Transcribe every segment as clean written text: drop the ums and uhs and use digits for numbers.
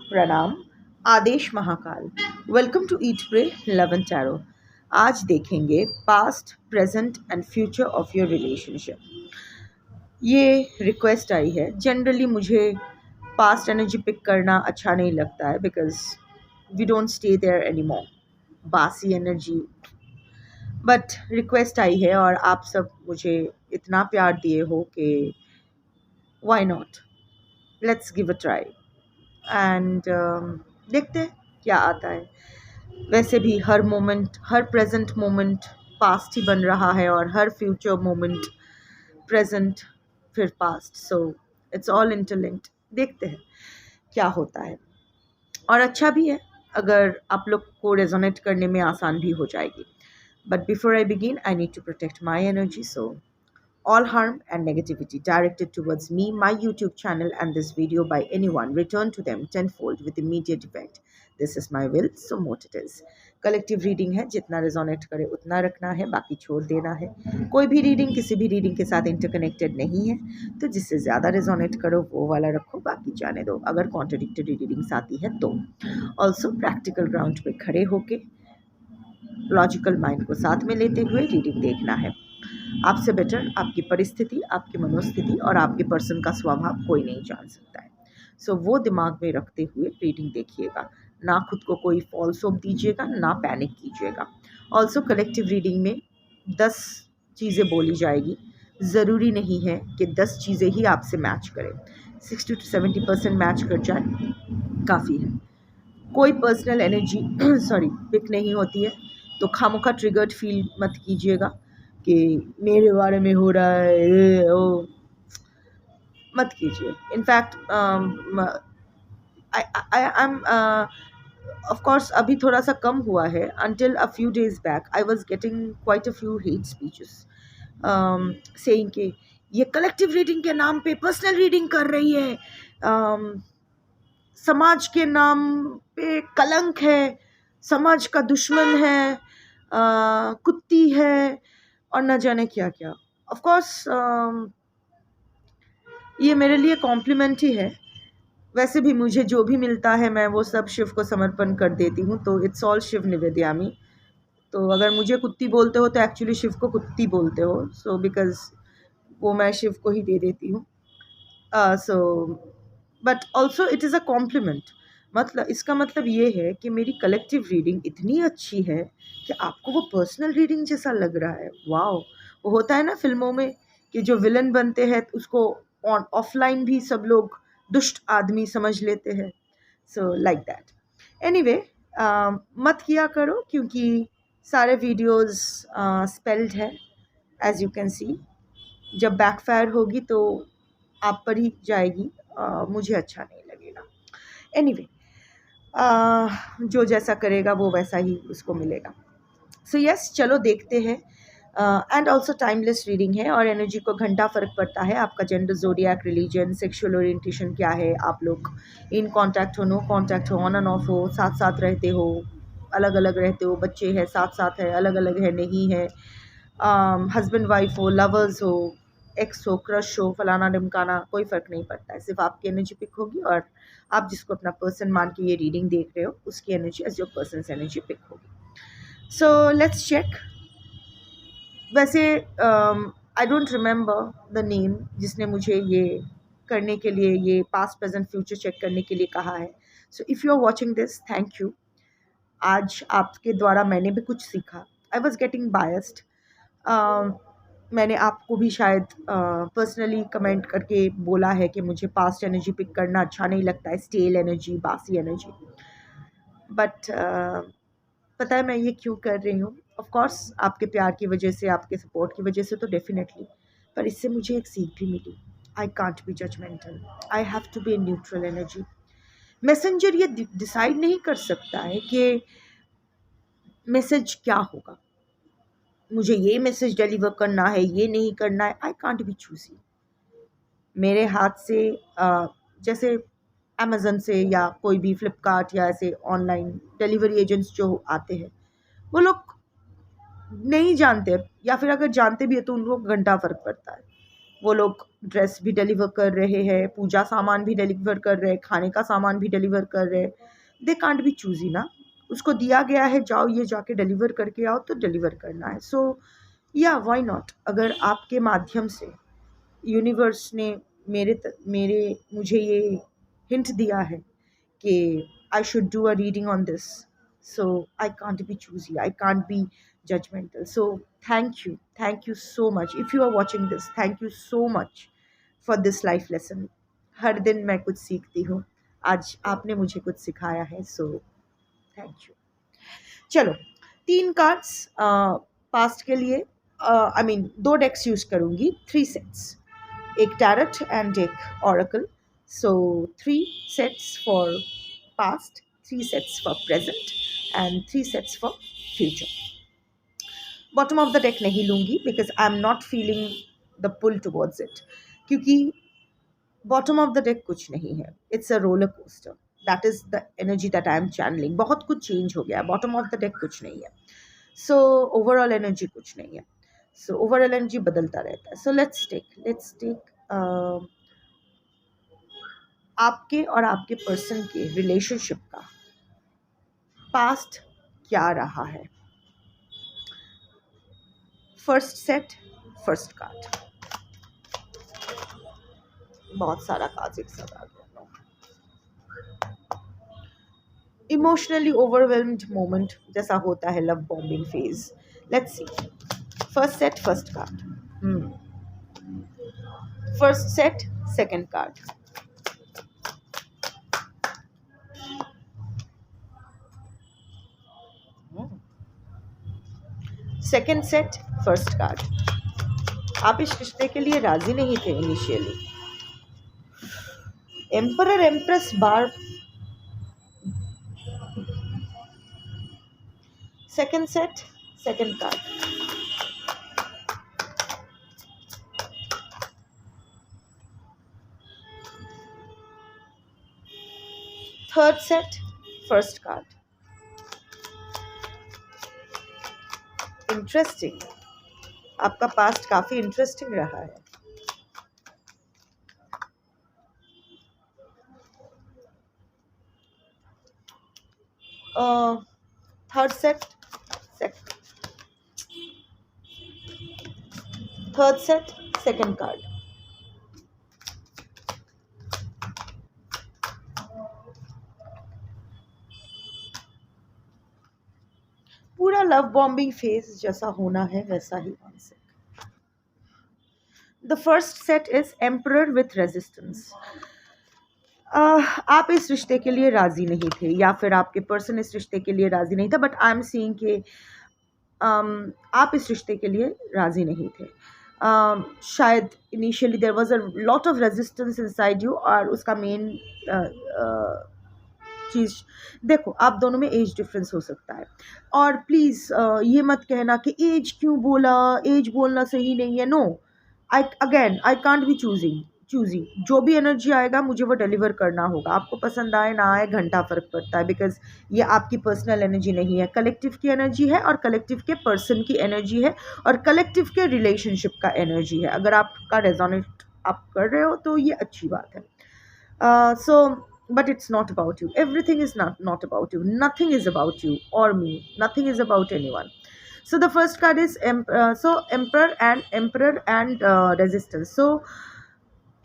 प्रणाम। आदेश Mahakal. Welcome to eat pray love and tarot. आज देखेंगे past present and future of your relationship. ये रिक्वेस्ट आई है। जनरली मुझे पास्ट एनर्जी पिक करना अच्छा नहीं लगता है because we don't stay there any more, बासी एनर्जी। बट रिक्वेस्ट आई है और आप सब मुझे इतना प्यार दिए हो कि why not, let's give a try and देखते हैं क्या आता है। वैसे भी हर मोमेंट, हर प्रेजेंट मोमेंट पास्ट ही बन रहा है और हर फ्यूचर मोमेंट प्रेजेंट फिर past, so it's all interlinked. देखते हैं क्या होता है और अच्छा भी है अगर आप लोग को रेजोनेट करने में आसान भी हो जाएगी। But before I begin I need to protect my energy, so all harm and negativity directed towards me, my YouTube channel, and this video by anyone return to them tenfold with immediate effect. This is my will, so mote it is. Collective reading है, जितना resonate करे उतना रखना है, बाकी छोड़ देना है। कोई भी रीडिंग किसी भी रीडिंग के साथ इंटरकनेक्टेड नहीं है, तो जिससे ज़्यादा रेजोनेट करो वो वाला रखो, बाकी जाने दो अगर कॉन्ट्रडिक्टरी रीडिंग्स आती है तो। ऑल्सो प्रैक्टिकल ग्राउंड पे खड़े होके लॉजिकल माइंड को साथ में लेते हुए रीडिंग देखना है। आपसे बेटर आपकी परिस्थिति, आपकी मनोस्थिति और आपके पर्सन का स्वभाव कोई नहीं जान सकता है। सो वो दिमाग में रखते हुए रीडिंग देखिएगा, ना खुद को कोई फॉल्स होप दीजिएगा, ना पैनिक कीजिएगा। ऑल्सो कलेक्टिव रीडिंग में 10 चीज़ें बोली जाएगी, ज़रूरी नहीं है कि 10 चीज़ें ही आपसे मैच करें। 60 to 70% मैच कर जाए काफ़ी है। कोई पर्सनल एनर्जी पिक नहीं होती है, तो खामोखा ट्रिगर्ड फील मत कीजिएगा कि मेरे बारे में हो रहा है ओ, मत कीजिए। In fact I am of course अभी थोड़ा सा कम हुआ है। Until a few days back I was getting quite a few hate speeches saying कि ये कलेक्टिव रीडिंग के नाम पे पर्सनल रीडिंग कर रही है, समाज के नाम पे कलंक है, समाज का दुश्मन है, कुत्ती है और न जाने क्या क्या। ऑफ कोर्स ये मेरे लिए कॉम्प्लीमेंट ही है। वैसे भी मुझे जो भी मिलता है मैं वो सब शिव को समर्पण कर देती हूँ, तो इट्स ऑल शिव निवेदयामी। तो अगर मुझे कुत्ती बोलते हो तो एक्चुअली शिव को कुत्ती बोलते हो, सो बिकॉज वो मैं शिव को ही दे देती हूँ। So but also it is a compliment. मतलब इसका मतलब ये है कि मेरी कलेक्टिव रीडिंग इतनी अच्छी है कि आपको वो पर्सनल रीडिंग जैसा लग रहा है। वाओ, वो होता है ना फिल्मों में कि जो विलन बनते हैं उसको ऑफलाइन भी सब लोग दुष्ट आदमी समझ लेते हैं, सो लाइक दैट। एनीवे, मत किया करो क्योंकि सारे वीडियोस स्पेल्ड है एज यू कैन सी। जब बैकफायर होगी तो आप पर ही जाएगी, मुझे अच्छा नहीं लगेगा। एनीवे, जो जैसा करेगा वो वैसा ही उसको मिलेगा। सो यस, चलो देखते हैं। एंड ऑल्सो टाइमलेस रीडिंग है और एनर्जी को घंटा फ़र्क पड़ता है। आपका gender, zodiac, religion, sexual orientation क्या है, आप लोग इन कांटेक्ट हो, नो कांटेक्ट हो, ऑन एंड ऑफ हो, साथ साथ रहते हो, अलग अलग रहते हो, बच्चे हैं, साथ साथ है, अलग अलग है, नहीं है, हस्बैंड वाइफ हो, लवर्स हो, एक्स हो, क्रश हो, फलाना ढिमकाना, कोई फ़र्क नहीं पड़ता है। सिर्फ आपकी एनर्जी पिक होगी और आप जिसको अपना पर्सन मान के ये रीडिंग देख रहे हो उसकी energy as your person energy pick होगी। So let's check. वैसे I don't remember the name जिसने मुझे ये करने के लिए, ये पास्ट प्रेजेंट फ्यूचर चेक करने के लिए कहा है। So if you are watching this, thank you. आज आपके द्वारा मैंने भी कुछ सीखा। I was getting biased. मैंने आपको भी शायद पर्सनली कमेंट करके बोला है कि मुझे पास्ट एनर्जी पिक करना अच्छा नहीं लगता है, स्टेल एनर्जी, बासी एनर्जी। बट पता है मैं ये क्यों कर रही हूँ? ऑफ कोर्स आपके प्यार की वजह से, आपके सपोर्ट की वजह से तो डेफिनेटली, पर इससे मुझे एक सीख भी मिली। I can't be judgmental, I have to be a neutral energy. Messenger ये डिसाइड नहीं कर सकता है कि मैसेज क्या होगा, मुझे ये मैसेज डिलीवर करना है, ये नहीं करना है। आई कांट बी चूजी। मेरे हाथ से जैसे अमेज़न से या कोई भी फ्लिपकार्ट या ऐसे ऑनलाइन डिलीवरी एजेंट्स जो आते हैं, वो लोग नहीं जानते, या फिर अगर जानते भी है तो उनको घंटा फ़र्क पड़ता है। वो लोग ड्रेस भी डिलीवर कर रहे हैं, पूजा सामान भी डिलीवर कर रहे हैं, खाने का सामान भी डिलीवर कर रहे हैं। दे कांट बी चूजी ना, उसको दिया गया है जाओ ये जाके डिलीवर करके आओ तो डिलीवर करना है। सो या व्हाई नॉट, अगर आपके माध्यम से यूनिवर्स ने मेरे मुझे ये हिंट दिया है कि I should do a reading on this. So I can't be choosy. I can't be judgmental. So thank you. Thank you so much. If you are watching this, thank you so much for this life lesson. हर दिन मैं कुछ सीखती हूँ, आज आपने मुझे कुछ सिखाया है, सो थैंक यू। चलो 3 कार्ड्स पास्ट के लिए, आई मीन 2 डेक्स यूज करूँगी, 3 सेट्स, एक टैरट एंड एक oracle. So 3 sets for past, 3 sets for present and 3 sets for future. Bottom of the deck नहीं लूँगी because I am not feeling the pull towards it, क्योंकि bottom of the deck कुछ नहीं है, it's a roller coaster. That is the energy that I am channeling. बहुत कुछ change हो गया, bottom of the deck कुछ नहीं है, so overall energy कुछ नहीं है, so overall energy बदलता रहता है। So let's take आपके और आपके पर्सन के रिलेशनशिप का पास्ट क्या रहा है। फर्स्ट सेट, फर्स्ट कार्ड, बहुत सारा कार्ड एक साथ आ गया। इमोशनली ओवरवेल्म्ड मोमेंट जैसा होता है love bombing phase. Let's see, first set first card, first set second card, second set first card. आप इस रिश्ते के लिए राजी नहीं थे इनिशियली। एम्परर एम्प्रेस बार, second set second card, third set first card. Interesting, आपका पास्ट काफी इंटरेस्टिंग रहा है। Third set third set second card, पूरा लव बॉम्बिंग फेज जैसा होना है वैसा ही concept. The first set is emperor with resistance. आप इस रिश्ते के लिए राजी नहीं थे या फिर आपके पर्सन इस रिश्ते के लिए राजी नहीं था, बट आई एम सीइंग कि आप इस रिश्ते के लिए राजी नहीं थे। शायद initially there was a lot of resistance inside you, और उसका मेन चीज़ देखो, आप दोनों में एज डिफरेंस हो सकता है, और प्लीज़ ये मत कहना कि एज क्यों बोला, एज बोलना सही नहीं है। No, I can't be choosy. जो भी एनर्जी आएगा मुझे वो डिलीवर करना होगा, आपको पसंद आए ना आए घंटा फ़र्क पड़ता है, बिकॉज ये आपकी पर्सनल एनर्जी नहीं है, कलेक्टिव की एनर्जी है, और कलेक्टिव के पर्सन की एनर्जी है, और कलेक्टिव के रिलेशनशिप का एनर्जी है। अगर आपका रेजोनेट आप कर रहे हो तो ये अच्छी बात है। सो but it's not about you. Everything is not about you. Nothing is about you or me. Nothing is about anyone. So the first card is emperor and resistance. So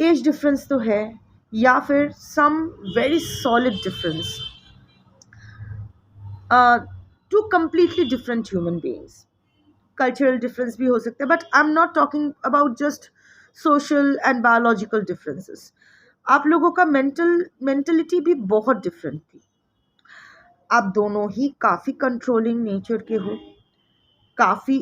age difference तो है, या फिर some very solid difference. Two completely different human beings. Cultural difference भी हो सकता है, but I'm not talking about just social and biological differences. आप लोगों का मेंटलिटी भी बहुत डिफरेंट थी। आप दोनों ही काफ़ी कंट्रोलिंग नेचर के हो, काफ़ी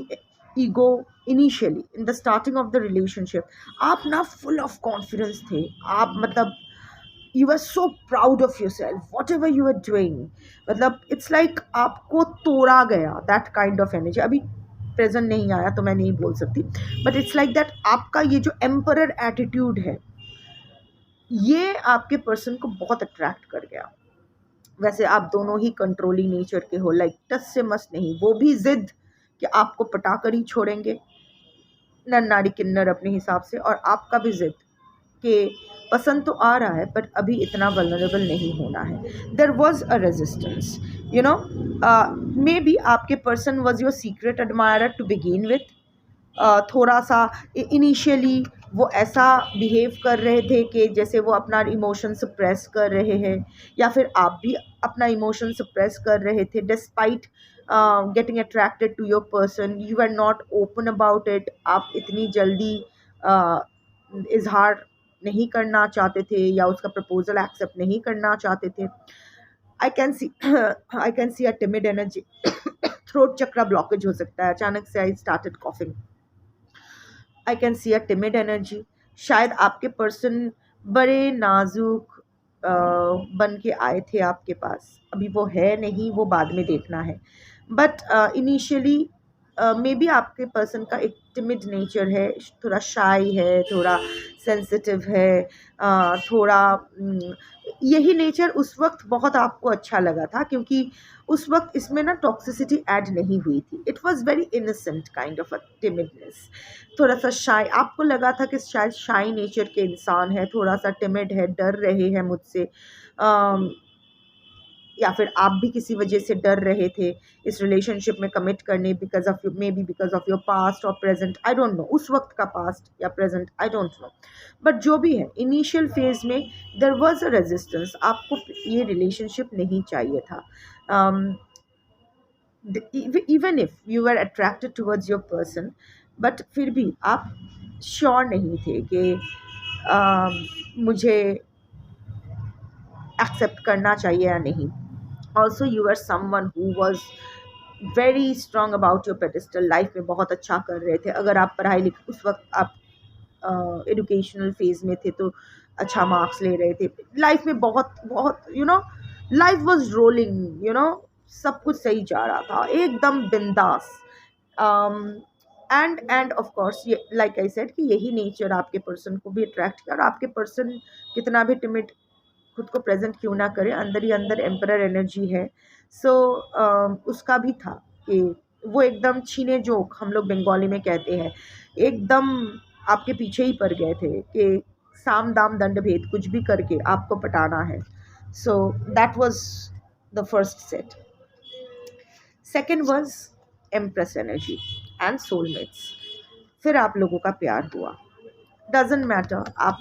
ego initially in the starting of the relationship. आप ना फुल ऑफ कॉन्फिडेंस थे, आप मतलब you are so proud of yourself whatever you are doing, मतलब इट्स लाइक आपको तोड़ा गया, दैट काइंड ऑफ एनर्जी। अभी प्रेजेंट नहीं आया तो मैं नहीं बोल सकती, बट इट्स लाइक दैट आपका ये जो एम्परर एटीट्यूड है ये आपके पर्सन को बहुत अट्रैक्ट कर गया। वैसे आप दोनों ही कंट्रोलिंग नेचर के हो, लाइक टस से मस नहीं, वो भी जिद कि आपको पटा कर ही छोड़ेंगे, नर नारी किन्नर अपने हिसाब से, और आपका भी जिद कि पसंद तो आ रहा है बट अभी इतना वल्नरेबल नहीं होना है। There was a resistance, you know, maybe आपके person was your secret admirer to begin with. थोड़ा सा इनिशियली वो ऐसा बिहेव कर रहे थे कि जैसे वो अपना इमोशन सप्रेस कर रहे हैं, या फिर आप भी अपना इमोशन सप्रेस कर रहे थे despite getting attracted to your person. You are not open about it, आप इतनी जल्दी इजहार नहीं करना चाहते थे या उसका प्रपोजल एक्सेप्ट नहीं करना चाहते थे। आई can C I can C a timid energy. Throat chakra blockage हो सकता है, अचानक से I started coughing. I can C a timid energy. शायद आपके पर्सन बड़े नाजुक बन के आए थे आपके पास, अभी वो है नहीं, वो बाद में देखना है। बट इनिशियली मे बी आपके पर्सन का एक टिमिड नेचर है, थोड़ा शाई है, थोड़ा सेंसिटिव है, थोड़ा यही नेचर उस वक्त बहुत आपको अच्छा लगा था, क्योंकि उस वक्त इसमें ना टॉक्सिसिटी ऐड नहीं हुई थी। It was very innocent kind of a timidness, थोड़ा सा शाई। आपको लगा था कि शायद शाई नेचर के इंसान है, थोड़ा सा टिमिड है, डर रहे हैं मुझसे, या फिर आप भी किसी वजह से डर रहे थे इस रिलेशनशिप में कमिट करने, because of you, may be because of your past और प्रेजेंट, आई डोंट नो, उस वक्त का पास्ट या present I don't know. But जो भी है, इनिशियल फेज में देयर वाज अ रेजिस्टेंस, आपको ये रिलेशनशिप नहीं चाहिए था। Even if you are attracted towards your person, but फिर भी आप श्योर नहीं थे कि मुझे एक्सेप्ट करना चाहिए या नहीं। Also you are someone who was very strong about your pedestal, life में बहुत अच्छा कर रहे थे। अगर आप पढ़ाई लिख उस वक्त आप एजुकेशनल फेज में थे तो अच्छा मार्क्स ले रहे थे, लाइफ में बहुत बहुत you know life was rolling, you know, सब कुछ सही जा रहा था, एकदम बिंदास। एंड ऑफ कोर्स ये लाइक आई सेड कि यही नेचर आपके पर्सन को भी अट्रैक्ट किया, और आपके पर्सन कितना भी टिमिड खुद को प्रेजेंट क्यों ना करे, अंदर ही अंदर एम्परर एनर्जी है। सो उसका भी था कि वो एकदम छीने जोक, हम लोग बंगाली में कहते हैं, एकदम आपके पीछे ही पड़ गए थे कि साम दाम दंड भेद कुछ भी करके आपको पटाना है। So that was the first set. Second was empress energy and soulmates. फिर आप लोगों का प्यार हुआ, डजेंट मैटर आप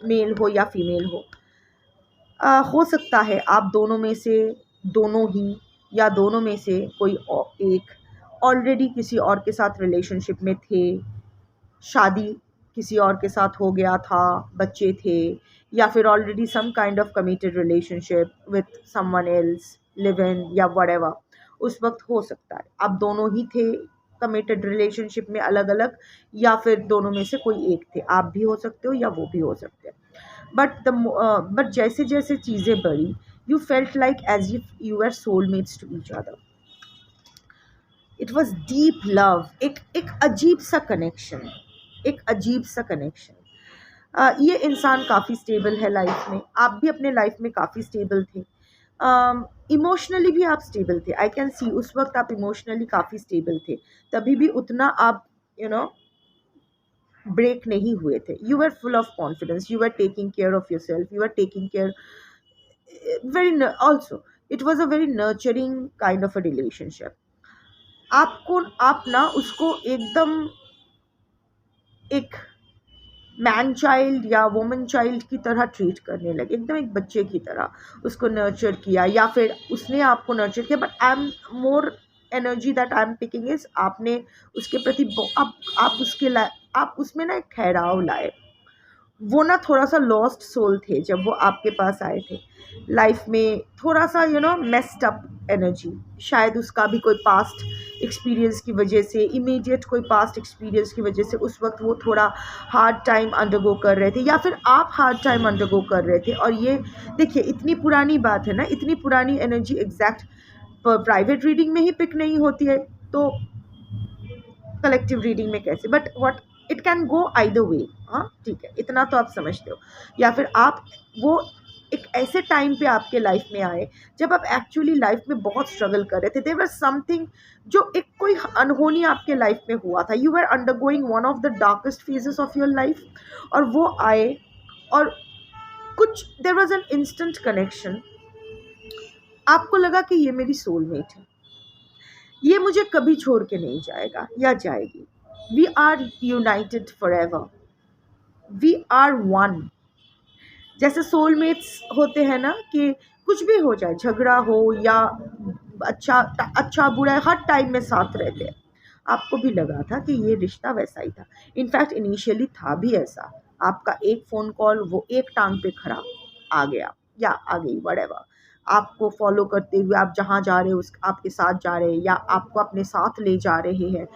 मेल हो या फीमेल हो सकता है आप दोनों में से, दोनों ही या दोनों में से कोई एक ऑलरेडी किसी और के साथ रिलेशनशिप में थे, शादी किसी और के साथ हो गया था, बच्चे थे, या फिर already some kind of committed relationship with someone else, live in या व्हाटएवर। उस वक्त हो सकता है आप दोनों ही थे कमिटेड रिलेशनशिप में अलग अलग, या फिर दोनों में से कोई एक थे, आप भी हो सकते हो या वो भी हो सकते हैं। बट जैसे जैसे चीज़ें बढ़ी, you felt like as if you are soulmates to each other. It was deep love, एक अजीब सा कनेक्शन, एक अजीब सा कनेक्शन। ये इंसान काफ़ी स्टेबल है लाइफ में, आप भी अपने लाइफ में काफ़ी स्टेबल थे, इमोशनली भी आप स्टेबल थे। आई कैन सी उस वक्त आप इमोशनली काफ़ी स्टेबल थे, तभी भी उतना आप यू नो ब्रेक नहीं हुए थे। You are full of confidence, you are taking care of yourself, you are taking care very also. It was a very nurturing kind of a relationship. आपको आप ना उसको एकदम एक मैन चाइल्ड या वुमन चाइल्ड की तरह treat करने लगे, एकदम एक बच्चे की तरह उसको नर्चर किया, या फिर उसने आपको नर्चर किया। But I am more energy that I am picking is आपने उसके प्रति आप उसके आप उसमें ना एक ठहराव लाए। वो ना थोड़ा सा लॉस्ट सोल थे जब वो आपके पास आए थे, लाइफ में थोड़ा सा मेस्ड अप एनर्जी। शायद उसका भी कोई पास्ट एक्सपीरियंस की वजह से, इमीडिएट कोई पास्ट एक्सपीरियंस की वजह से उस वक्त वो थोड़ा हार्ड टाइम अंडरगो कर रहे थे, या फिर आप हार्ड टाइम अंडरगो कर रहे थे। और ये देखिए इतनी पुरानी बात है ना, इतनी पुरानी एनर्जी एग्जैक्ट प्राइवेट रीडिंग में ही पिक नहीं होती है, तो कलेक्टिव रीडिंग में कैसे? But what it can go either way. हाँ ठीक है, इतना तो आप समझते हो। या फिर आप वो एक ऐसे टाइम पे आपके लाइफ में आए जब आप एक्चुअली लाइफ में बहुत स्ट्रगल कर रहे थे, देयर वाज समथिंग जो एक कोई अनहोनी आपके लाइफ में हुआ था, you were undergoing one of the darkest phases of your life, और वो आए और कुछ there was an instant connection, आपको लगा कि ये मेरी सोलमेट है, ये मुझे कभी छोड़ के नहीं जाएगा या जाएगी, we are united forever, we are one. जैसे सोलमेट्स होते हैं ना, कि कुछ भी हो जाए, झगड़ा हो या अच्छा अच्छा बुरा है, हर टाइम में साथ रहते हैं। आपको भी लगा था कि ये रिश्ता वैसा ही था, इनफैक्ट इनिशियली था भी ऐसा, आपका एक फ़ोन कॉल वो एक टांग पे खड़ा आ गया या आ गई, व्हाटएवर, आपको फॉलो करते हुए आप जहाँ जा रहे हो उस आपके साथ जा रहे हैं या आपको अपने साथ ले जा रहे हैं,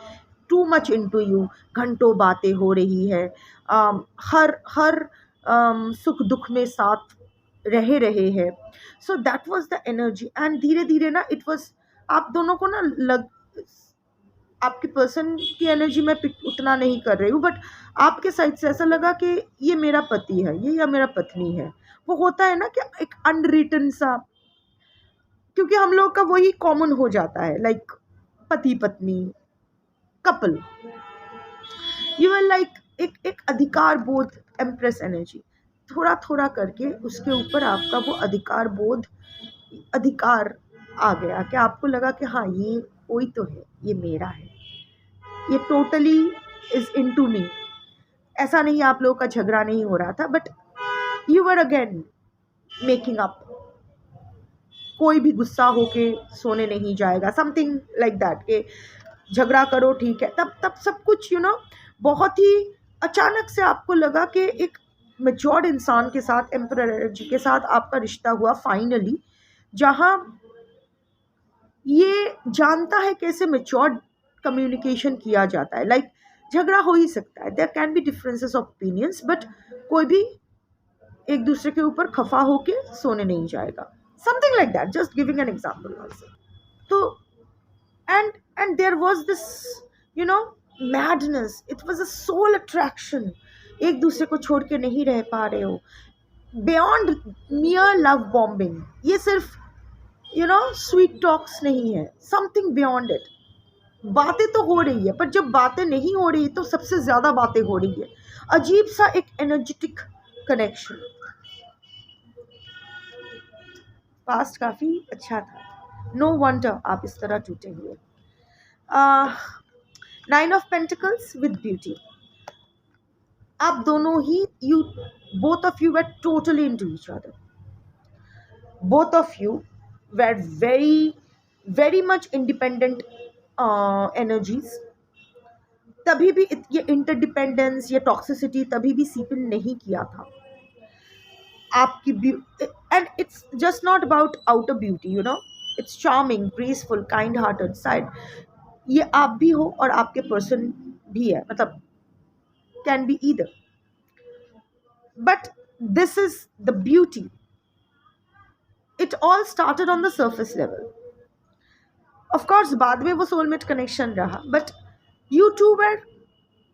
टू मच इनटू यू, घंटों बातें हो रही है, हर हर सुख दुख में साथ रहे हैं। So that was the energy, and धीरे धीरे ना इट वाज, आप दोनों को ना लग, आपके पर्सन की एनर्जी मैं पिक उतना नहीं कर रही हूँ, बट आपके साइड से ऐसा लगा कि ये मेरा पति है, ये या मेरा पत्नी है। वो होता है ना कि एक अनरिटन सा, क्योंकि हम लोग का वही कॉमन हो जाता है, लाइक पति पत्नी कपल, यू आर लाइक एक एक अधिकार बोध, एम्प्रेस एनर्जी, थोड़ा थोड़ा करके उसके ऊपर आपका वो अधिकार बोध, अधिकार आ गया कि आपको लगा कि हाँ ये कोई तो है, ये मेरा है, ये टोटली इज इनटू मी। ऐसा नहीं आप लोगों का झगड़ा नहीं हो रहा था, but you were again making up, कोई भी गुस्सा होके सोने नहीं जाएगा, समथिंग लाइक दैट, के झगड़ा करो ठीक है, तब तब सब कुछ बहुत ही अचानक से आपको लगा कि एक मैच्योर्ड इंसान के साथ, एम्परर एनर्जी के साथ आपका रिश्ता हुआ फाइनली, जहाँ ये जानता है कैसे मैच्योर्ड कम्युनिकेशन किया जाता है। लाइक झगड़ा हो ही सकता है, there can be differences of opinions, but कोई भी एक दूसरे के ऊपर खफा होके सोने नहीं जाएगा, something like that, just giving an example also. तो and there was this madness, it was a soul attraction, एक दूसरे को छोड़ के नहीं रह पा रहे हो, बियॉन्ड मियर लव बॉम्बिंग, ये सिर्फ स्वीट टॉक्स नहीं है, समथिंग बियॉन्ड इट। बातें तो हो रही है, पर जब बातें नहीं हो रही तो सबसे ज्यादा बातें हो रही है, अजीब सा एक एनर्जेटिक कनेक्शन। पास्ट काफी अच्छा था, नो वंडर आप इस तरह टूटेंगे। Nine of pentacles with beauty, आप दोनों ही, you both of you were totally into each other, both of you were very much independent energies। तभी भी ये इंटरडिपेंडेंस, ये टॉक्सिसिटी तभी भी सीपन नहीं किया था आपकी, and it's just not about outer beauty, it's charming, graceful, kind hearted side, ये आप भी हो और आपके पर्सन भी है, मतलब can be either, but this is the beauty. It all started on the surface level. Of course, बाद में वो soulmate connection रहा, but you two were,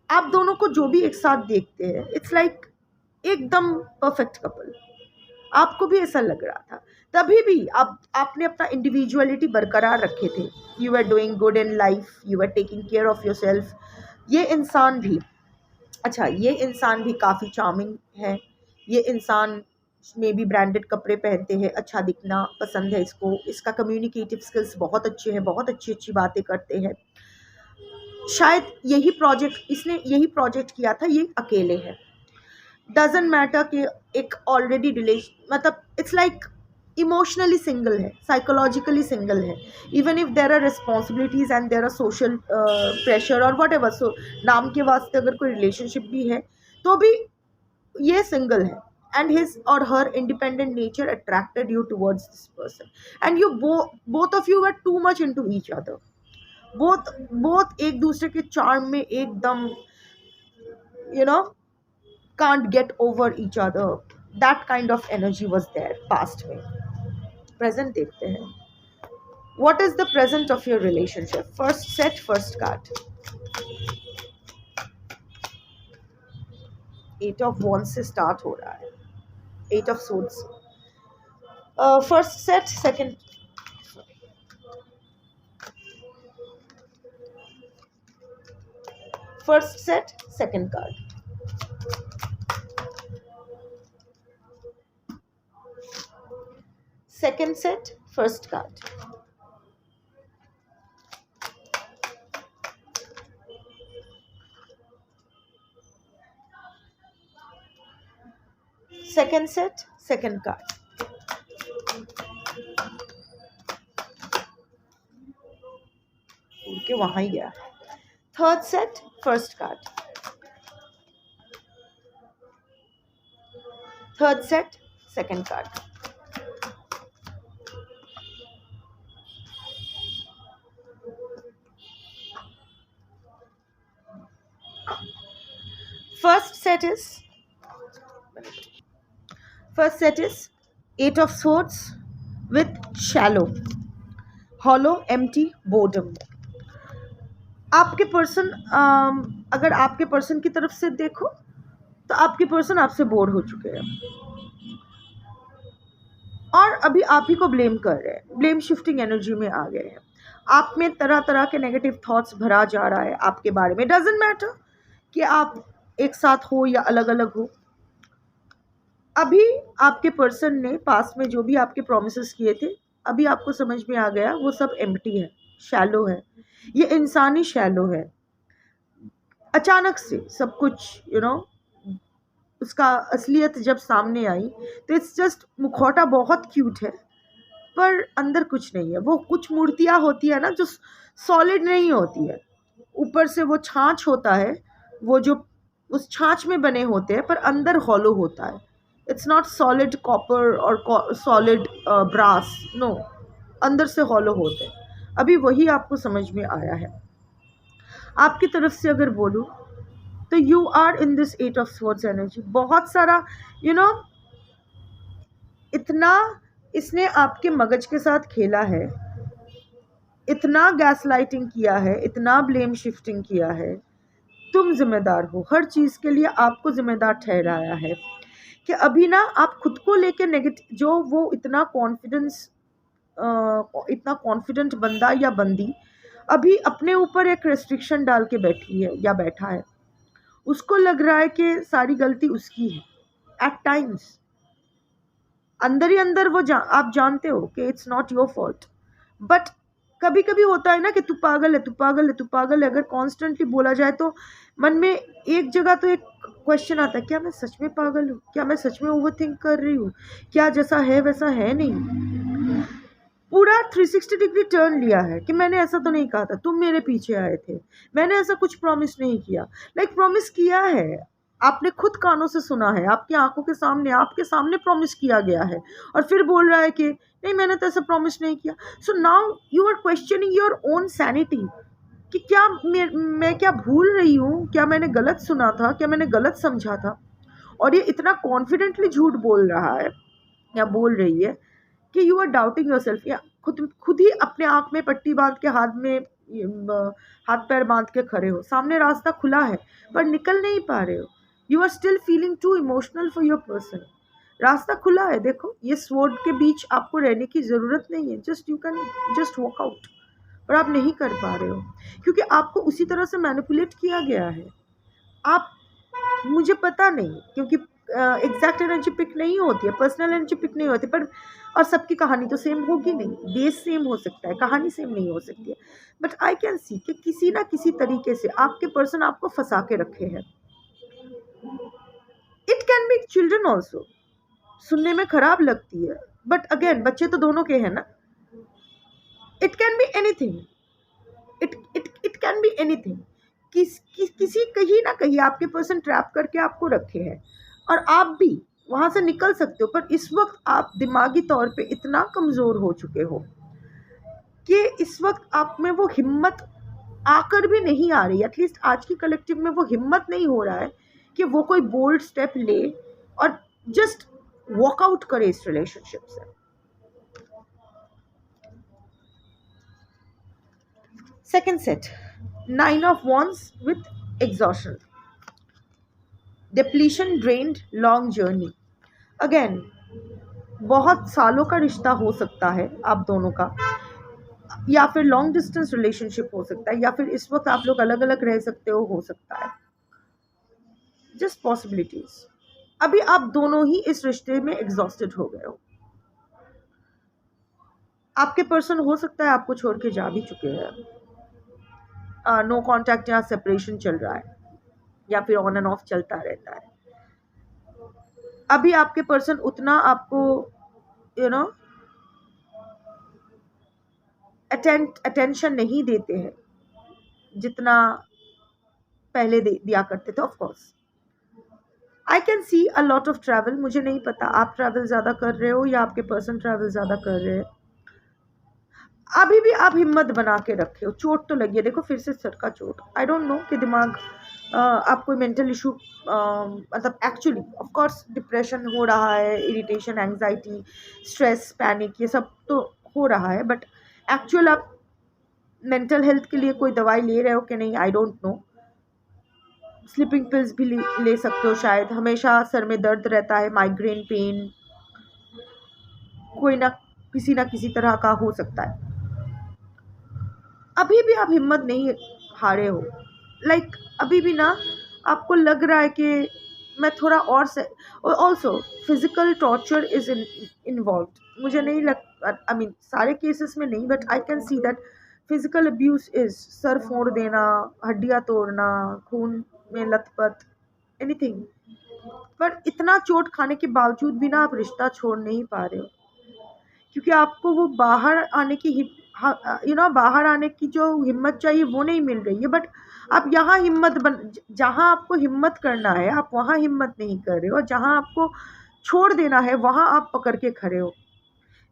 आप दोनों को जो भी एक साथ देखते हैं, it's like एकदम perfect couple। आपको भी ऐसा लग रहा था, तभी भी आपने अपना individuality बरकरार रखे थे, you were doing good in life, you were taking care of yourself। ये इंसान भी, अच्छा ये इंसान भी काफ़ी charming है, ये इंसान में भी ब्रांडेड कपड़े पहनते हैं, अच्छा दिखना पसंद है इसको, इसका कम्युनिकेटिव स्किल्स बहुत अच्छे हैं, बहुत अच्छी अच्छी बातें करते हैं, शायद यही प्रोजेक्ट, इसने यही प्रोजेक्ट किया था, ये अकेले है, डजेंट मैटर कि एक ऑलरेडी रिलेशन, मतलब इट्स लाइक इमोशनली सिंगल है, साइकोलॉजिकली सिंगल है, even if there are responsibilities and there are social pressure और वट एवर, सो नाम के वास्ते अगर कोई रिलेशनशिप भी है तो भी ये सिंगल है, and his or her independent nature attracted you towards this person, and you both of you were too much into each other, both एक दूसरे के charm में एकदम can't get over each other, that kind of energy was there past में। present देखते हैं, what is the present of your relationship, first set, first card, eight of wands से start हो रहा है, eight of swords, First set, second. First set, second card. Second set, first card. Second set, second card. उनके वहां ही गया. Third set, first card. Third set, second card. First set is Eight of Swords with shallow, hollow, empty, boredom. आपके person, अगर आपके person की तरफ से देखो तो आपके पर्सन आपसे बोर हो चुके हैं और अभी आप ही को ब्लेम कर रहे हैं, ब्लेम शिफ्टिंग एनर्जी में आ गए हैं. आप में तरह तरह के नेगेटिव थॉट्स भरा जा रहा है आपके बारे में. डजंट मैटर कि आप एक साथ हो या अलग अलग हो. अभी आपके पर्सन ने पास में जो भी आपके प्रॉमिसेस किए थे, अभी आपको समझ में आ गया वो सब एम्प्टी है, शैलो है. ये इंसानी शैलो है. अचानक से सब कुछ उसका असलियत जब सामने आई तो इट्स जस्ट, मुखौटा बहुत क्यूट है पर अंदर कुछ नहीं है. वो कुछ मूर्तियाँ होती है ना जो सॉलिड नहीं होती है, ऊपर से वो छाछ होता है, वो जो उस छाछ में बने होते हैं पर अंदर हॉलो होता है. इट्स नॉट सॉलिड कॉपर और सॉलिड ब्रास, नो, अंदर से हॉलो होते हैं. अभी वही आपको समझ में आया है. आपकी तरफ से अगर बोलूँ तो you are in this eight of swords energy. बहुत सारा इतना इसने आपके मगज के साथ खेला है, इतना गैस लाइटिंग किया है, इतना ब्लेम शिफ्टिंग किया है. तुम जिम्मेदार हो, हर चीज़ के लिए आपको जिम्मेदार ठहराया है कि अभी ना आप खुद को लेके नेगेटिव, जो वो इतना कॉन्फिडेंट बंदा या बंदी अभी अपने ऊपर एक रेस्ट्रिक्शन डाल के बैठी है या बैठा है. उसको लग रहा है कि सारी गलती उसकी है. एट टाइम्स अंदर ही अंदर वो आप जानते हो कि it's not your fault, but कभी कभी होता है ना कि तू पागल है, तू पागल है, तू पागल है. अगर कॉन्स्टेंटली बोला जाए तो मन में एक जगह तो एक क्वेश्चन आता है, क्या मैं सच में पागल हूँ? क्या मैं सच में ओवर थिंक कर रही हूँ? क्या जैसा है वैसा है नहीं? पूरा 360 डिग्री टर्न लिया है कि मैंने ऐसा तो नहीं कहा था, तुम मेरे पीछे आए थे, मैंने ऐसा कुछ प्रॉमिस नहीं किया. प्रॉमिस किया है, आपने खुद कानों से सुना है, आपकी आंखों के सामने, आपके सामने प्रॉमिस किया गया है और फिर बोल रहा है कि नहीं मैंने तो ऐसा प्रॉमिस नहीं किया. So now you are questioning your own sanity कि क्या मैं क्या भूल रही हूँ, क्या मैंने गलत सुना था, क्या मैंने गलत समझा था. और ये इतना कॉन्फिडेंटली झूठ बोल रहा है या बोल रही है कि you are doubting yourself. या खुद ही अपने आँख में पट्टी बांध के हाथ पैर बांध के खड़े हो. सामने रास्ता खुला है पर निकल नहीं पा रहे हो. You are still feeling too emotional for your person. रास्ता खुला है, देखो ये स्वॉर्ड के बीच आपको रहने की ज़रूरत नहीं है. You can just walk out, पर आप नहीं कर पा रहे हो क्योंकि आपको उसी तरह से मैनिपुलेट किया गया है. आप, मुझे पता नहीं, क्योंकि एग्जैक्ट एनर्जी पिक नहीं होती है, पर्सनल एनर्जी पिक नहीं होती, पर और सबकी कहानी तो सेम होगी नहीं. बेस सेम हो सकता है, कहानी सेम नहीं हो सकती है. बट आई कैन सी कि किसी ना किसी तरीके से आपके पर्सन आपको फंसा के रखे हैं. It can be children also. सुनने में खराब लगती है बट अगेन बच्चे तो दोनों के हैं ना. It can be anything. It can be anything. किसी कहीं ना कहीं आपके पर्सन ट्रैप करके आपको रखे हैं और आप भी वहाँ से निकल सकते हो. पर इस वक्त आप दिमागी तौर पे इतना कमज़ोर हो चुके हो कि इस वक्त आप में वो हिम्मत आकर भी नहीं आ रही. एटलीस्ट आज की कलेक्टिव में वो हिम्मत नहीं हो रहा है कि वो कोई बोल्ड स्टेप ले और जस्ट वॉकआउट करे इस रिलेशनशिप से. Second set, 9 of Wands with exhaustion, depletion, drained, long journey. Again, बहुत सालों का रिश्ता हो सकता है आप दोनों का, या फिर लॉन्ग डिस्टेंस रिलेशनशिप हो सकता है, या फिर इस वक्त आप लोग अलग अलग रह सकते हो सकता है। Just possibilities. अभी आप दोनों ही इस रिश्ते में एग्जॉस्टेड हो गए हो। आपके पर्सन हो सकता है आपको छोड़ के जा भी चुके हैं, नो कांटेक्ट या सेपरेशन चल रहा है, या फिर ऑन एंड ऑफ चलता रहता है। अभी आपके पर्सन उतना आपको यू नो अटेंशन नहीं देते हैं जितना पहले दिया करते थे। Of course I can C a lot of travel. मुझे नहीं पता आप ट्रैवल ज़्यादा कर रहे हो या आपके पर्सन ट्रैवल ज़्यादा कर रहे हैं। अभी भी आप हिम्मत बना के रखे हो। चोट तो लगी है, देखो फिर से सर का चोट। आई डोंट नो कि दिमाग आप कोई मेंटल इशू मतलब एक्चुअली ऑफ कोर्स डिप्रेशन हो रहा है, इरिटेशन, एंग्जाइटी, स्ट्रेस, पैनिक, ये सब तो हो रहा है, बट एक्चुअल आप मेंटल हेल्थ के लिए कोई दवाई ले रहे हो कि नहीं आई डोंट नो। स्लीपिंग पिल्स भी ले सकते हो शायद। हमेशा सर में दर्द रहता है, माइग्रेन पेन कोई ना किसी तरह का हो सकता है। अभी भी आप हिम्मत नहीं हारे हो। अभी भी ना आपको लग रहा है कि मैं थोड़ा और से। Also physical torture is involve. मुझे नहीं लग आई मीन सारे केसेस में नहीं, but I can see that physical abuse is sir फोड़ देना, हड्डियाँ तोड़ना, खून में लथपथ, एनीथिंग। पर इतना चोट खाने के बावजूद भी ना आप रिश्ता छोड़ नहीं पा रहे हो, क्योंकि आपको वो बाहर आने की बाहर आने की जो हिम्मत चाहिए वो नहीं मिल रही है। बट आप यहाँ जहाँ आपको हिम्मत करना है आप वहाँ हिम्मत नहीं कर रहे हो, और जहाँ आपको छोड़ देना है वहाँ आप पकड़ के खड़े हो।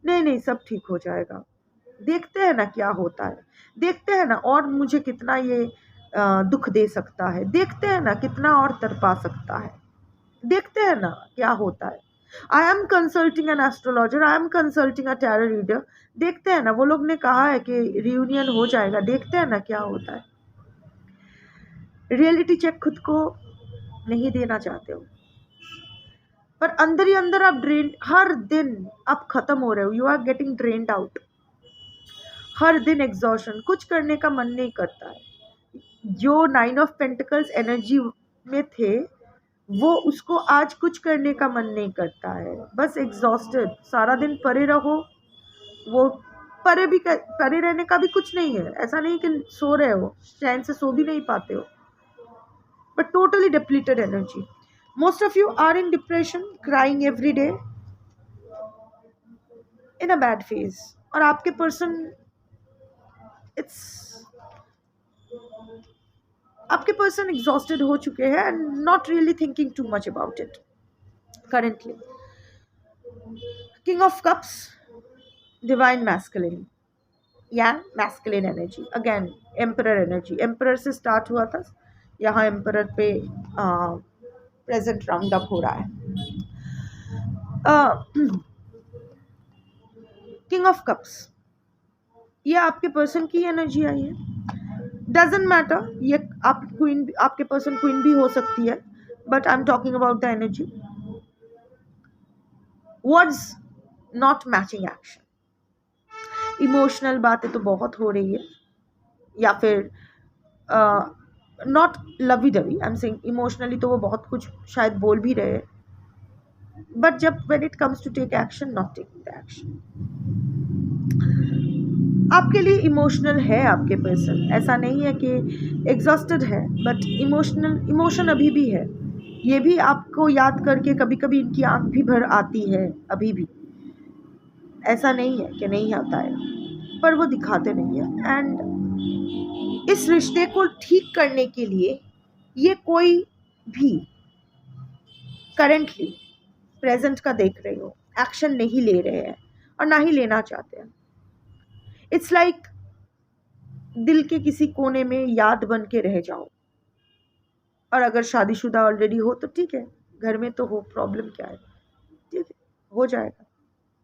नहीं नहीं, सब ठीक हो जाएगा, देखते हैं ना क्या होता है, देखते हैं ना और मुझे कितना ये दुख दे सकता है, देखते हैं ना कितना और तड़पा सकता है, देखते हैं ना क्या होता है। I M consulting an astrologer, I am consulting a tarot reader. देखते हैं ना, वो लोग ने कहा है कि रियूनियन हो जाएगा, देखते हैं ना क्या होता है। रियलिटी चेक खुद को नहीं देना चाहते हो, पर अंदर ही अंदर आप ड्रेन, हर दिन आप खत्म हो रहे हो, you are getting drained out. हर दिन एग्जॉशन, कुछ करने का मन नहीं करता है। जो 9 ऑफ पेंटिकल्स एनर्जी में थे वो उसको आज कुछ करने का मन नहीं करता है, बस एग्जॉस्टेड। सारा दिन परे रहो, वो परे रहने का भी कुछ नहीं है। ऐसा नहीं कि सो रहे हो, चैन से सो भी नहीं पाते हो, but totally depleted energy. Most of you are in depression, crying every day, in a bad phase. और आपके पर्सन आपके पर्सन एग्जॉस्टेड हो चुके हैं and not really thinking too much about it currently. King of Cups, divine masculine, या masculine energy, again emperor energy। emperor से start हुआ था, यहाँ emperor पे present round up हो रहा है। King of Cups, ये आपके पर्सन की एनर्जी आई है। डजेंट मैटर, ये आप क्वीन, आपके पर्सन क्वीन भी हो सकती है, but I am talking about the energy. Words not matching action. Emotional बातें तो बहुत हो रही है, या फिर not lovey dovey, I am saying emotionally तो वो बहुत कुछ शायद बोल भी रहे हैं, बट जब when it comes to take action, not taking the action. आपके लिए इमोशनल है आपके पर्सन, ऐसा नहीं है कि एग्जॉस्टेड है, बट इमोशन अभी भी है। ये भी आपको याद करके कभी कभी इनकी आंख भी भर आती है अभी भी, ऐसा नहीं है कि नहीं आता है, पर वो दिखाते नहीं है। एंड इस रिश्ते को ठीक करने के लिए ये कोई भी करेंटली प्रेजेंट का देख रहे हो एक्शन नहीं ले रहे हैं और ना ही लेना चाहते हैं। इट्स लाइक दिल के किसी कोने में याद बन के रह जाओ, और अगर शादीशुदा ऑलरेडी हो तो ठीक है, घर में तो हो, प्रॉब्लम क्या है, ठीक है हो जाएगा।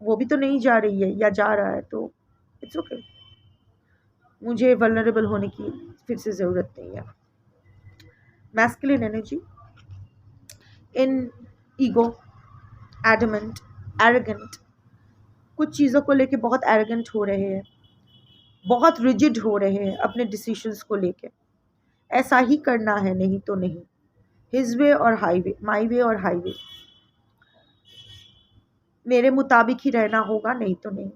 वो भी तो नहीं जा रही है या जा रहा है, तो इट्स ओके। मुझे वल्नरेबल होने की फिर से ज़रूरत नहीं है। Masculine energy in ego, adamant, arrogant, कुछ चीज़ों को लेके बहुत एरोगेंट हो रहे हैं, बहुत रिजिड हो रहे हैं अपने डिसीजंस को लेके। ऐसा ही करना है, नहीं तो नहीं। हिज वे और हाईवे, माई वे और हाईवे, मेरे मुताबिक ही रहना होगा, नहीं तो नहीं।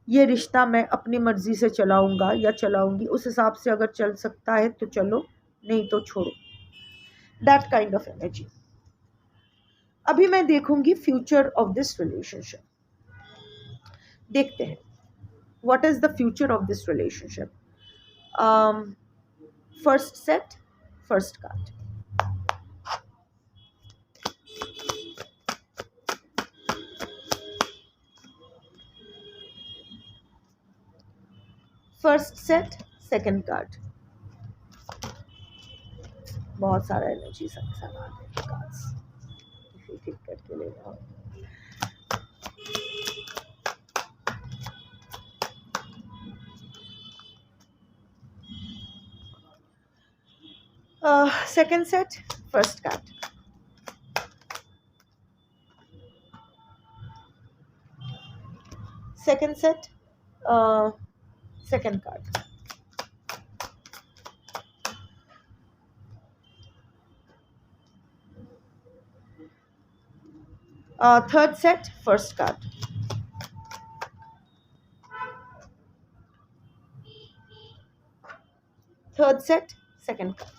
ये रिश्ता मैं अपनी मर्जी से चलाऊंगा या चलाऊंगी, उस हिसाब से अगर चल सकता है तो चलो, नहीं तो छोड़ो। That kind of energy. अभी मैं देखूंगी फ्यूचर ऑफ दिस रिलेशनशिप। देखते हैं what is the future of this relationship. First set, first card. First set, second card. बहुत सारा एनर्जी सवाल है, कार्ड्स ठीक करके ले रहा हूँ। Second set, first card. Second set, second card. Third set, first card. Third set, second card.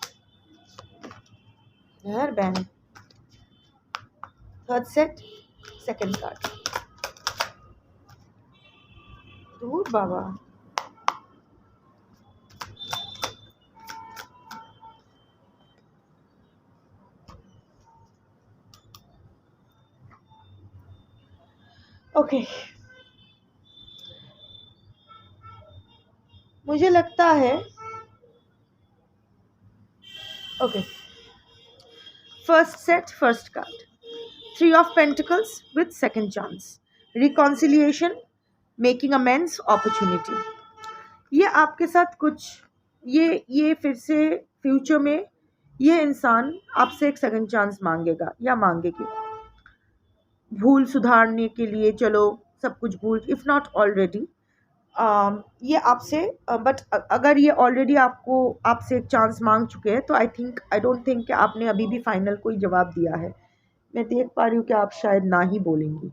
यार बहन, third set, second card. दूर बाबा। ओके, मुझे लगता है okay, first set, first card, three of pentacles with second chance, reconciliation, making amends, opportunity. ये आपके साथ कुछ, ये फिर से फ्यूचर में ये इंसान आपसे एक सेकंड चांस मांगेगा या मांगेगी, भूल सुधारने के लिए। चलो सब कुछ भूल, इफ़ नॉट ऑलरेडी, ये आपसे, बट अगर ये ऑलरेडी आपसे एक चांस मांग चुके हैं तो आई डोंट थिंक कि आपने अभी भी फाइनल कोई जवाब दिया है। मैं देख पा रही हूँ कि आप शायद ना ही बोलेंगी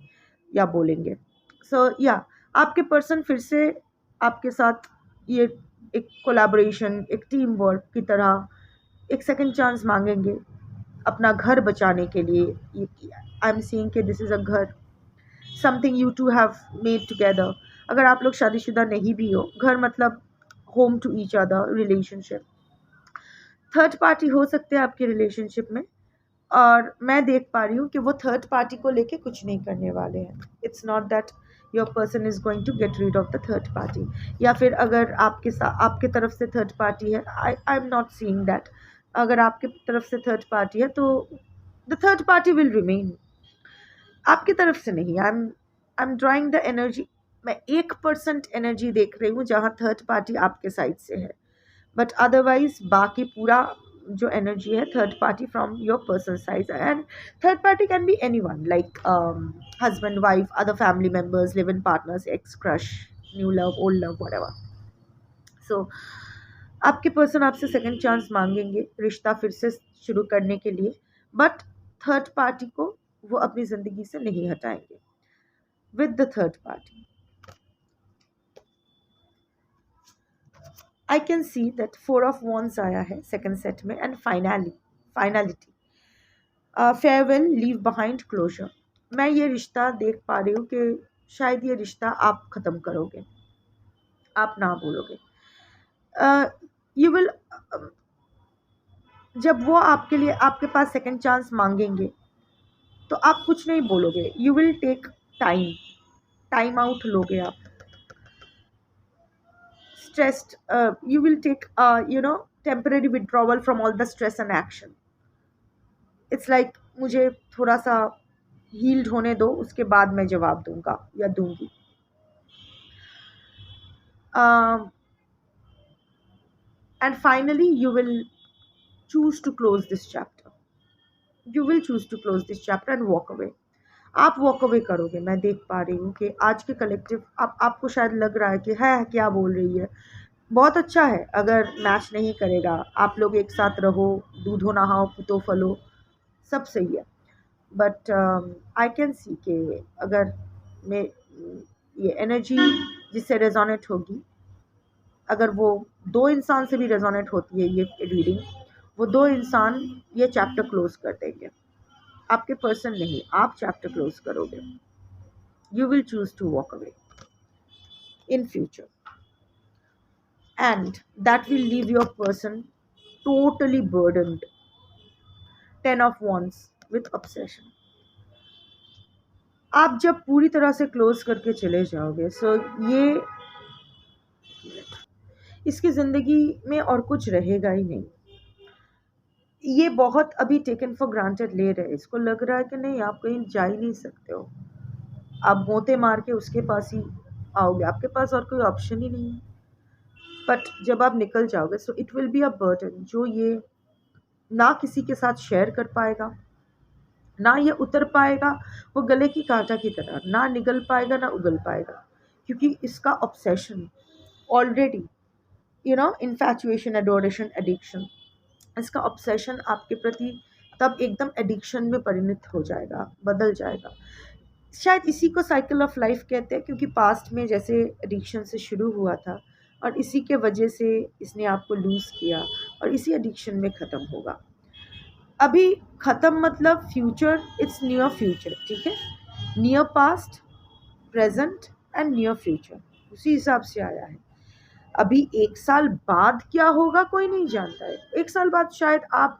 या बोलेंगे। सो आपके पर्सन फिर से आपके साथ ये एक कोलैबोरेशन, एक टीम वर्क की तरह एक सेकंड चांस मांगेंगे अपना घर बचाने के लिए। आई एम सीइंग कि दिस इज़ अ घर, something you two have made together. अगर आप लोग शादीशुदा नहीं भी हो, घर मतलब home to each other, relationship. Third party हो सकते हैं आपके रिलेशनशिप में, और मैं देख पा रही हूँ कि वो थर्ड पार्टी को लेके कुछ नहीं करने वाले हैं। It's not that your person is going to get rid of the third party, या फिर अगर आपके तरफ से थर्ड पार्टी है, I am not seeing that. अगर आपके तरफ से थर्ड पार्टी है तो the third party will remain, आपकी तरफ से नहीं। I am drawing the energy. मैं 1% एनर्जी देख रही हूँ जहाँ थर्ड पार्टी आपके साइड से है, बट अदरवाइज बाकी पूरा जो एनर्जी है third party from your person side. And third party can be anyone, like husband, wife, other family members, live in partners, ex, crush, new love, old love, whatever. So आपके person आपसे second chance मांगेंगे रिश्ता फिर से शुरू करने के लिए, बट थर्ड पार्टी को वो अपनी ज़िंदगी से नहीं हटाएंगे। With the third party I can see that 4 of wands आया है सेकंड सेट में, and finality, farewell, leave behind, closure. मैं ये रिश्ता देख पा रही हूँ कि शायद ये रिश्ता आप ख़त्म करोगे, आप ना बोलोगे। यू विल, जब वो आपके लिए आपके पास सेकंड चांस मांगेंगे तो आप कुछ नहीं बोलोगे, you will take time out लोगे आप। Stressed, you will take temporary withdrawal from all the stress and action. It's like मुझे थोड़ा सा हील्ड होने दो, उसके बाद मैं जवाब दूंगा या दूंगी। And finally you will choose to close this chapter. You will choose to close this chapter and walk away. आप वॉक अवे करोगे। मैं देख पा रही हूँ कि आज के कलेक्टिव आपको शायद लग रहा है कि है क्या बोल रही है। बहुत अच्छा है अगर मैच नहीं करेगा, आप लोग एक साथ रहो, दूधो नहाओ पूतो फलो, सब सही है। बट आई कैन सी कि अगर मैं ये एनर्जी जिससे रेजोनेट होगी, अगर वो दो इंसान से भी रेजोनेट होती है ये रीडिंग, वो दो इंसान ये चैप्टर क्लोज कर देंगे। आपके पर्सन नहीं, आप चैप्टर क्लोज करोगे। You will choose to walk away in future, and that will leave your person totally burdened. 10 of wands with obsession. आप जब पूरी तरह से क्लोज करके चले जाओगे, सो ये इसकी जिंदगी में और कुछ रहेगा ही नहीं। ये बहुत अभी टेकन फॉर ग्रांटेड ले रहे हैं, इसको लग रहा है कि नहीं आप कहीं जा ही नहीं सकते हो, आप गोते मार के उसके पास ही आओगे, आपके पास और कोई ऑप्शन ही नहीं है। बट जब आप निकल जाओगे, so it will be a burden जो ये ना किसी के साथ शेयर कर पाएगा, ना ये उतर पाएगा, वो गले की कांटा की तरह ना निगल पाएगा ना उगल पाएगा, क्योंकि इसका obsession already, infatuation, adoration, addiction, इसका ऑब्सेशन आपके प्रति तब एकदम एडिक्शन में परिणत हो जाएगा, बदल जाएगा। शायद इसी को साइकिल ऑफ लाइफ कहते हैं, क्योंकि पास्ट में जैसे एडिक्शन से शुरू हुआ था और इसी के वजह से इसने आपको लूज़ किया और इसी एडिक्शन में ख़त्म होगा। अभी ख़त्म मतलब फ्यूचर, इट्स नियर फ्यूचर, ठीक है, near past, present and near future, उसी हिसाब से आया है। अभी 1 साल बाद क्या होगा कोई नहीं जानता है। 1 साल बाद शायद आप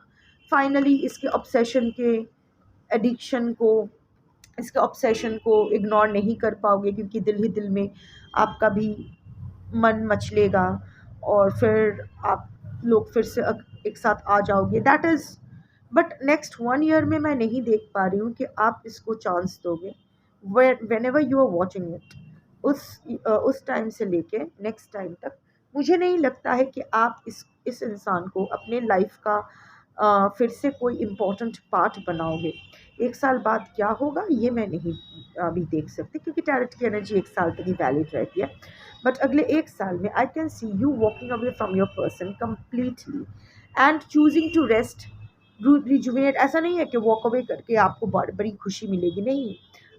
फाइनली इसके ऑब्सेशन के एडिक्शन को, इसके ऑब्सेशन को इग्नोर नहीं कर पाओगे, क्योंकि दिल ही दिल में आपका भी मन मचलेगा और फिर आप लोग फिर से एक साथ आ जाओगे। That is, but next 1 year में मैं नहीं देख पा रही हूँ कि आप इसको चांस दोगे। Whenever you are watching it, उस टाइम से लेके नेक्स्ट टाइम तक मुझे नहीं लगता है कि आप इस इंसान को अपने लाइफ का फिर से कोई इम्पोर्टेंट पार्ट बनाओगे। 1 साल बाद क्या होगा ये मैं नहीं अभी देख सकती, क्योंकि टैरेट की एनर्जी 1 साल तक ही वैलिड रहती है। बट अगले 1 साल में I can see you walking away from your person completely and choosing to rest, rejuvenate. ऐसा नहीं है कि वॉक अवे करके आपको बड़ी खुशी मिलेगी, नहीं।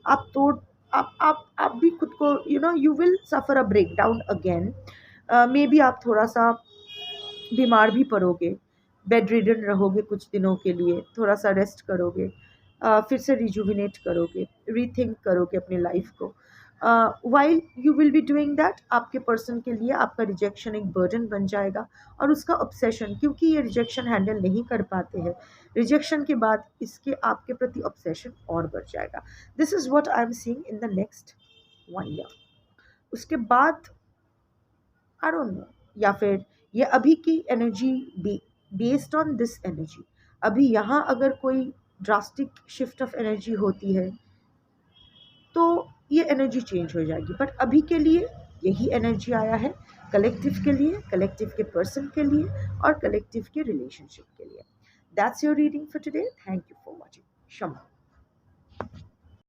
आप तो आप भी खुद को, you will suffer a break down again. Maybe आप थोड़ा सा बीमार भी पड़ोगे, बेड रिडन रहोगे कुछ दिनों के लिए, थोड़ा सा रेस्ट करोगे, फिर से रिजुविनेट करोगे, रीथिंक करोगे अपने लाइफ को। While you will be doing that, आपके पर्सन के लिए आपका रिजेक्शन एक बर्डन बन जाएगा और उसका ऑब्सेशन, क्योंकि ये रिजेक्शन हैंडल नहीं कर पाते हैं, रिजेक्शन के बाद इसके आपके प्रति ऑब्सेशन और बढ़ जाएगा। This is what I am seeing in the next 1 year. उसके बाद आई डोंट नो, या फिर ये अभी की energy based on this energy, अभी यहाँ अगर कोई ड्रास्टिक शिफ्ट ऑफ एनर्जी होती है तो ये एनर्जी चेंज हो जाएगी। बट अभी के लिए यही एनर्जी आया है कलेक्टिव के लिए, कलेक्टिव के पर्सन के लिए और कलेक्टिव के रिलेशनशिप के लिए। That's your reading for today. Thank you for watching. Shama.